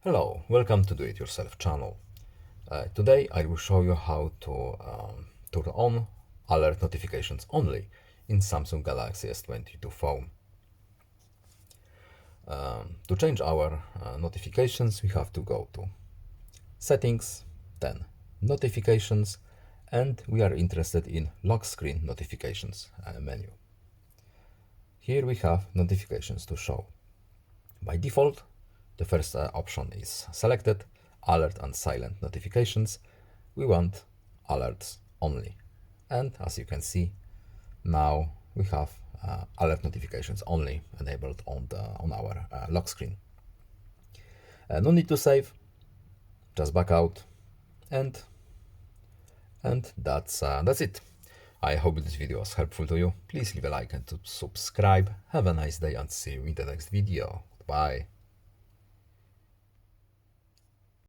Hello, welcome to Do It Yourself channel. Today I will show you how to turn on alert notifications only in Samsung Galaxy S22 phone. To change our notifications, we have to go to Settings, then Notifications, and we are interested in Lock Screen Notifications menu. Here we have notifications to show. By default, the first option is selected, alert and silent notifications. We want alerts only. And as you can see, now we have alert notifications only enabled on our lock screen. No need to save, just back out, and that's it. I hope this video was helpful to you. Please leave a like and subscribe. Have a nice day and see you in the next video. Bye.